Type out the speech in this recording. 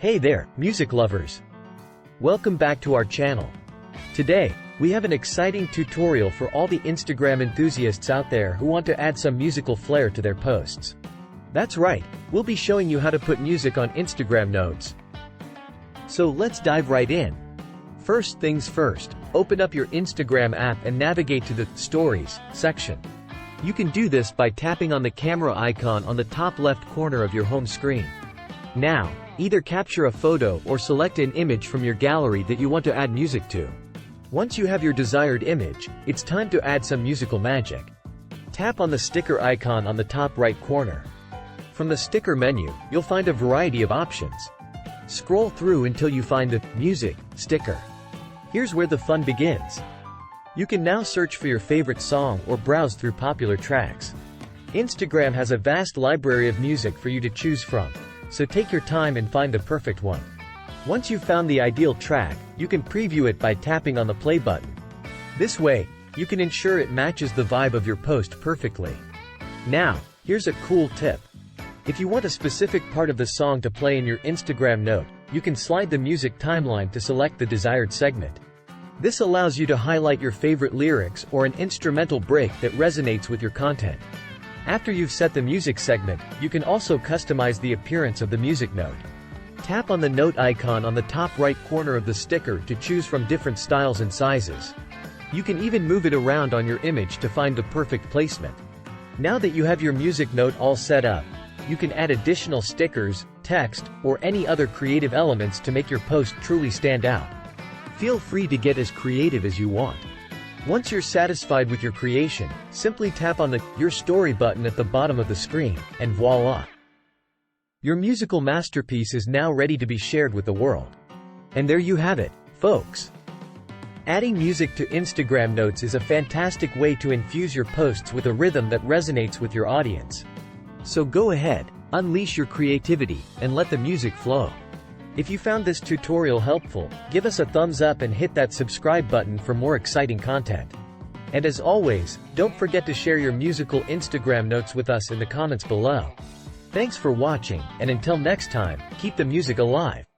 Hey there, music lovers! Welcome back to our channel. Today, we have an exciting tutorial for all the Instagram enthusiasts out there who want to add some musical flair to their posts. That's right, we'll be showing you how to put music on Instagram notes. So let's dive right in. First things first, open up your Instagram app and navigate to the Stories section. You can do this by tapping on the camera icon on the top left corner of your home screen. Now, either capture a photo or select an image from your gallery that you want to add music to. Once you have your desired image, it's time to add some musical magic. Tap on the sticker icon on the top right corner. From the sticker menu, you'll find a variety of options. Scroll through until you find the Music sticker. Here's where the fun begins. You can now search for your favorite song or browse through popular tracks. Instagram has a vast library of music for you to choose from, so take your time and find the perfect one. Once you've found the ideal track, you can preview it by tapping on the play button. This way, you can ensure it matches the vibe of your post perfectly. Now, here's a cool tip. If you want a specific part of the song to play in your Instagram note, you can slide the music timeline to select the desired segment. This allows you to highlight your favorite lyrics or an instrumental break that resonates with your content. After you've set the music segment, you can also customize the appearance of the music note. Tap on the note icon on the top right corner of the sticker to choose from different styles and sizes. You can even move it around on your image to find the perfect placement. Now that you have your music note all set up, you can add additional stickers, text, or any other creative elements to make your post truly stand out. Feel free to get as creative as you want. Once you're satisfied with your creation, simply tap on the Your Story button at the bottom of the screen, and voila! Your musical masterpiece is now ready to be shared with the world. And there you have it, folks! Adding music to Instagram notes is a fantastic way to infuse your posts with a rhythm that resonates with your audience. So go ahead, unleash your creativity, and let the music flow. If you found this tutorial helpful, give us a thumbs up and hit that subscribe button for more exciting content. And as always, don't forget to share your musical Instagram notes with us in the comments below. Thanks for watching, and until next time, keep the music alive.